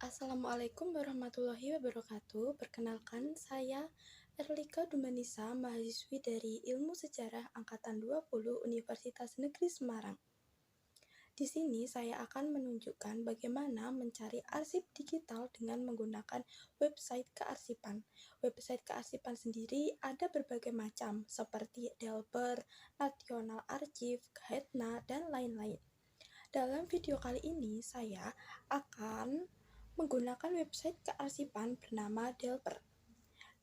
Assalamualaikum warahmatullahi wabarakatuh. Perkenalkan, saya Erlika Dumanisa, mahasiswi dari Ilmu Sejarah Angkatan 20 Universitas Negeri Semarang. Di sini saya akan menunjukkan bagaimana mencari arsip digital dengan menggunakan website kearsipan. Website kearsipan sendiri ada berbagai macam, seperti Delper, National Archive, Gahetna, dan lain-lain. Dalam video kali ini, saya akan menggunakan website kearsipan bernama Delper.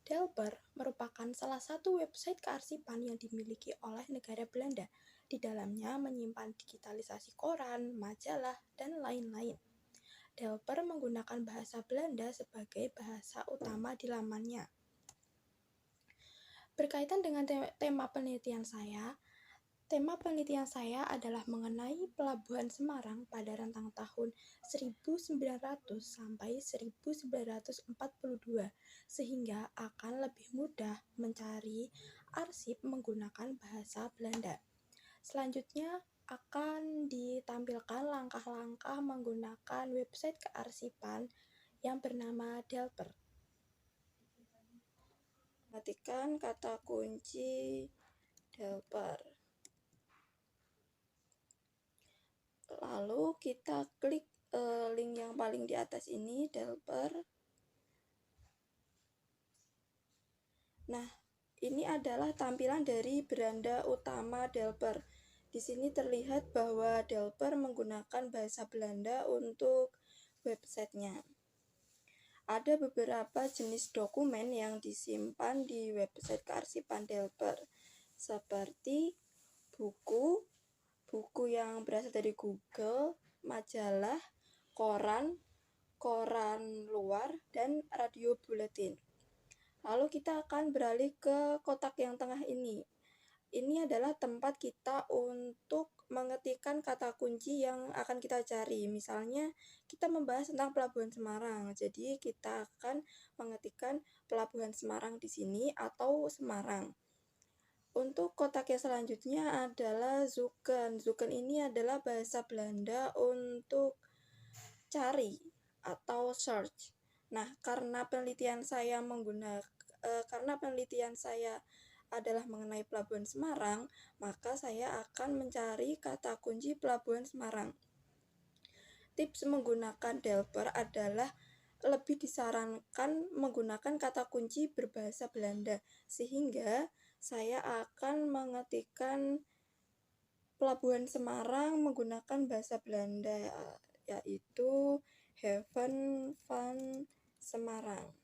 Delper merupakan salah satu website kearsipan yang dimiliki oleh negara Belanda. Di dalamnya menyimpan digitalisasi koran, majalah, dan lain-lain. Delper menggunakan bahasa Belanda sebagai bahasa utama di lamannya. Berkaitan dengan tema penelitian saya adalah mengenai Pelabuhan Semarang pada rentang tahun 1900 sampai 1942, sehingga akan lebih mudah mencari arsip menggunakan bahasa Belanda. Selanjutnya akan ditampilkan langkah-langkah menggunakan website kearsipan yang bernama Delper. Ketikkan kata kunci Delper. Lalu kita klik link yang paling di atas ini, Delper. Nah, ini adalah tampilan dari beranda utama Delper. Di sini terlihat bahwa Delper menggunakan bahasa Belanda untuk websitenya. Ada beberapa jenis dokumen yang disimpan di website kearsipan Delper, seperti buku yang berasal dari Google, majalah, koran luar, dan radio buletin. Lalu kita akan beralih ke kotak yang tengah ini. Ini adalah tempat kita untuk mengetikkan kata kunci yang akan kita cari. Misalnya, kita membahas tentang Pelabuhan Semarang. Jadi, kita akan mengetikkan Pelabuhan Semarang di sini atau Semarang. Untuk kotak yang selanjutnya adalah zoeken. Zoeken ini adalah bahasa Belanda untuk cari atau search. Nah, karena penelitian saya adalah mengenai Pelabuhan Semarang, maka saya akan mencari kata kunci Pelabuhan Semarang. Tips menggunakan Delper adalah lebih disarankan menggunakan kata kunci berbahasa Belanda, sehingga saya akan mengetikkan Pelabuhan Semarang menggunakan bahasa Belanda, yaitu Haven van Semarang.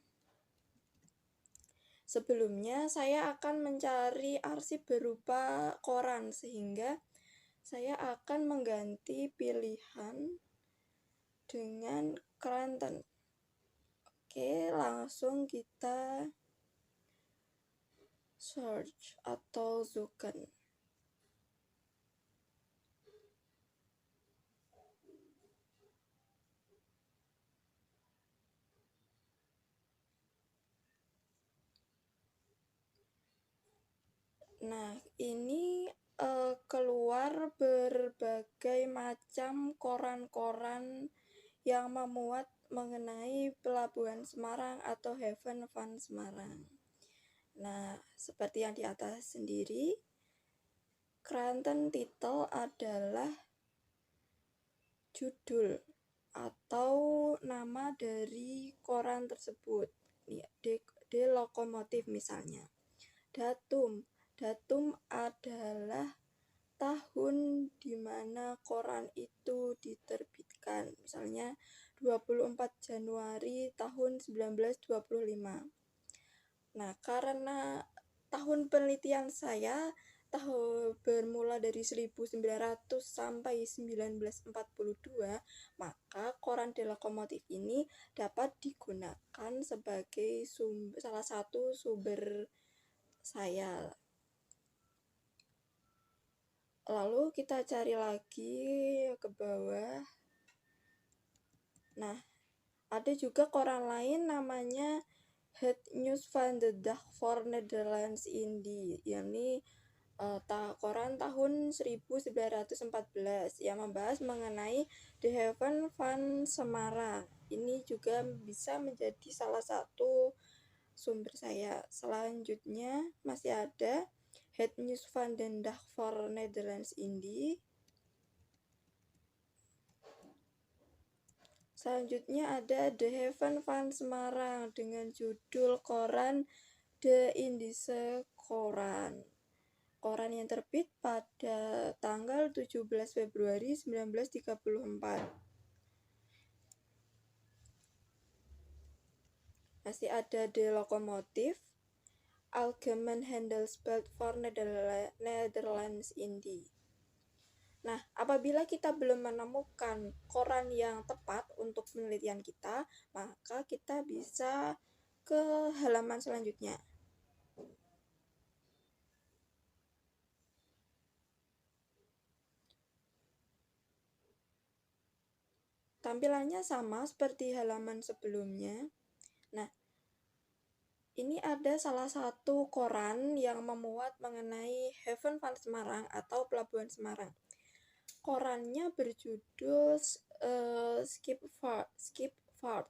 Sebelumnya, saya akan mencari arsip berupa koran, sehingga saya akan mengganti pilihan dengan Kranten. Oke, langsung kita search atau zoeken. Nah, ini keluar berbagai macam koran-koran yang memuat mengenai Pelabuhan Semarang atau Haven van Semarang. Nah, seperti yang di atas sendiri, Kranten titel adalah judul atau nama dari koran tersebut. De Lokomotif misalnya. Datum adalah tahun di mana koran itu diterbitkan. Misalnya 24 Januari tahun 1925. Nah, karena tahun penelitian saya bermula dari 1900 sampai 1942, maka koran De Lokomotif ini dapat digunakan sebagai salah satu sumber saya. Lalu kita cari lagi ke bawah. Nah, ada juga koran lain namanya Het Nieuws van de Dag voor Nederlands Indie, yakni koran tahun 1914 yang membahas mengenai The Heaven Van Semarang. Ini juga bisa menjadi salah satu sumber saya. Selanjutnya masih ada Het Nieuws van den Dag voor Nederlands Indie. Selanjutnya ada The Heaven van Semarang dengan judul koran The Indische Koran. Koran yang terbit pada tanggal 17 Februari 1934. Masih ada The Lokomotif, Algemeen Handelsblad voor Nederlands Indie. Nah, apabila kita belum menemukan koran yang tepat untuk penelitian kita, maka kita bisa ke halaman selanjutnya. Tampilannya sama seperti halaman sebelumnya. Nah, ini ada salah satu koran yang memuat mengenai Haven van Semarang atau Pelabuhan Semarang. Korannya berjudul Skipvaart.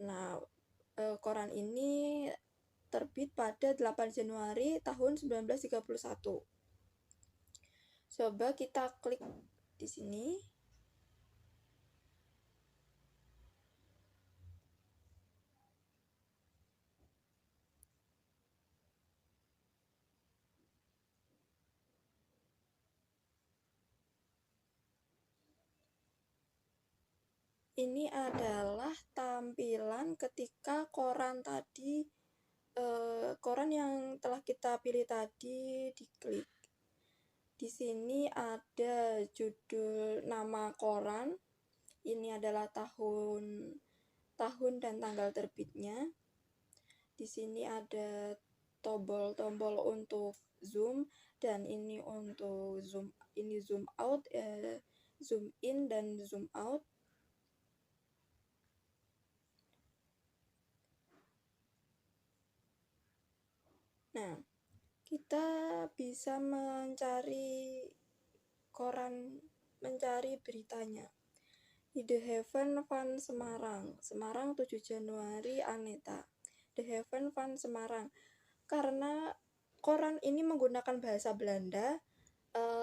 Nah, koran ini terbit pada 8 Januari tahun 1931. Coba kita klik di sini. Ini adalah tampilan ketika koran tadi, koran yang telah kita pilih tadi diklik. Di sini ada judul nama koran. Ini adalah tahun dan tanggal terbitnya. Di sini ada tombol-tombol untuk zoom dan ini untuk zoom out, zoom in dan zoom out. Nah, kita bisa mencari beritanya. Di The Haven van Semarang, Semarang 7 Januari Aneta. The Haven van Semarang. Karena koran ini menggunakan bahasa Belanda,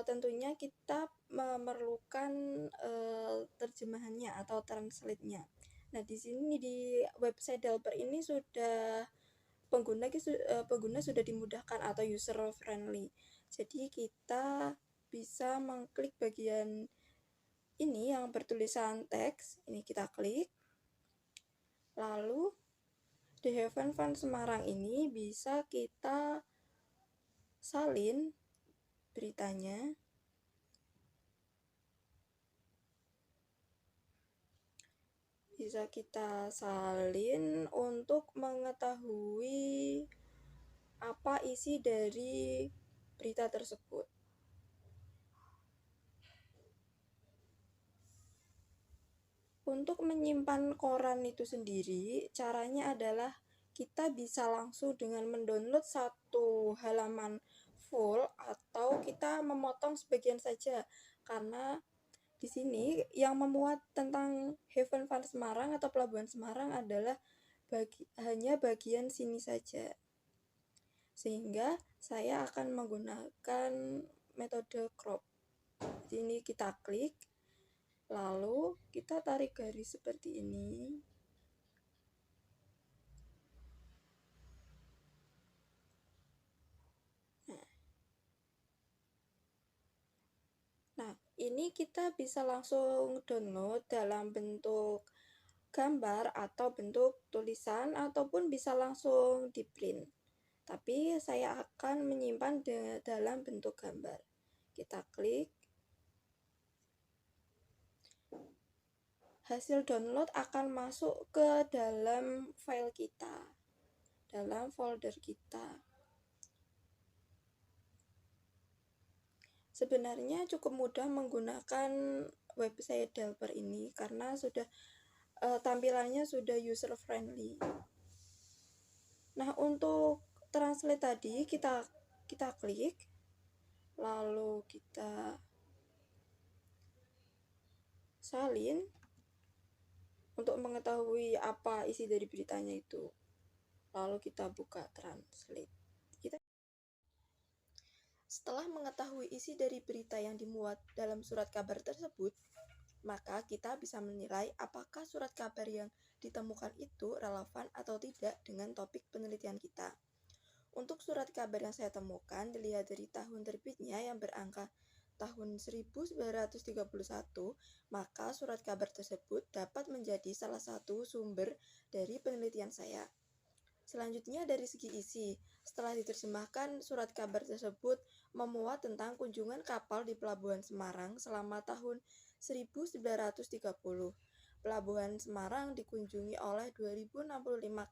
tentunya kita memerlukan terjemahannya atau translate-nya. Nah, di sini di website Delper ini pengguna sudah dimudahkan atau user friendly. Jadi kita bisa mengklik bagian ini yang bertulisan teks. Ini kita klik. Lalu The Haven van Semarang ini bisa kita salin beritanya. Bisa kita salin untuk mengetahui apa isi dari berita tersebut. Untuk menyimpan koran itu sendiri, caranya adalah kita bisa langsung dengan mendownload satu halaman full atau kita memotong sebagian saja, karena di sini yang memuat tentang Haven van Semarang atau Pelabuhan Semarang adalah hanya bagian sini saja. Sehingga saya akan menggunakan metode crop. Di sini kita klik, lalu kita tarik garis seperti ini. Nah, ini kita bisa langsung download dalam bentuk gambar atau bentuk tulisan, ataupun bisa langsung di print. Tapi saya akan menyimpan dalam bentuk gambar. Kita klik. Hasil download akan masuk ke dalam file kita, dalam folder kita. Sebenarnya cukup mudah menggunakan website Delper ini karena sudah tampilannya sudah user friendly. Nah, untuk translate tadi kita klik. lalu kita salin untuk mengetahui apa isi dari beritanya itu. Lalu kita buka translate. Setelah mengetahui isi dari berita yang dimuat dalam surat kabar tersebut, maka kita bisa menilai apakah surat kabar yang ditemukan itu relevan atau tidak dengan topik penelitian kita. Untuk surat kabar yang saya temukan dilihat dari tahun terbitnya yang berangka tahun 1931, maka surat kabar tersebut dapat menjadi salah satu sumber dari penelitian saya. Selanjutnya dari segi isi, setelah diterjemahkan, surat kabar tersebut memuat tentang kunjungan kapal di Pelabuhan Semarang selama tahun 1930. Pelabuhan Semarang dikunjungi oleh 2065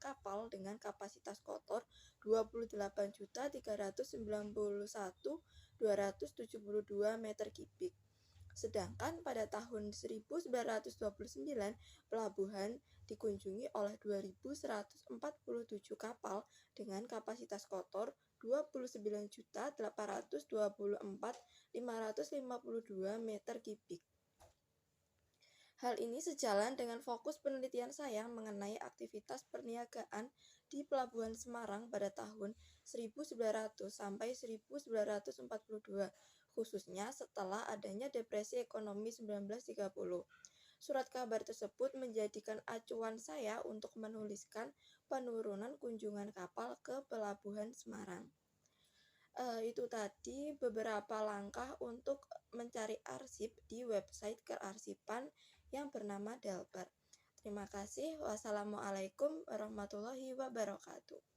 kapal dengan kapasitas kotor 28.391.272 meter kubik. Sedangkan pada tahun 1929, pelabuhan dikunjungi oleh 2.147 kapal dengan kapasitas kotor 29.824.552 meter kubik. Hal ini sejalan dengan fokus penelitian saya mengenai aktivitas perniagaan di Pelabuhan Semarang pada tahun 1900 sampai 1942, khususnya setelah adanya depresi ekonomi 1930. Surat kabar tersebut menjadikan acuan saya untuk menuliskan penurunan kunjungan kapal ke Pelabuhan Semarang. Itu tadi beberapa langkah untuk mencari arsip di website kearsipan yang bernama Delbar. Terima kasih. Wassalamualaikum warahmatullahi wabarakatuh.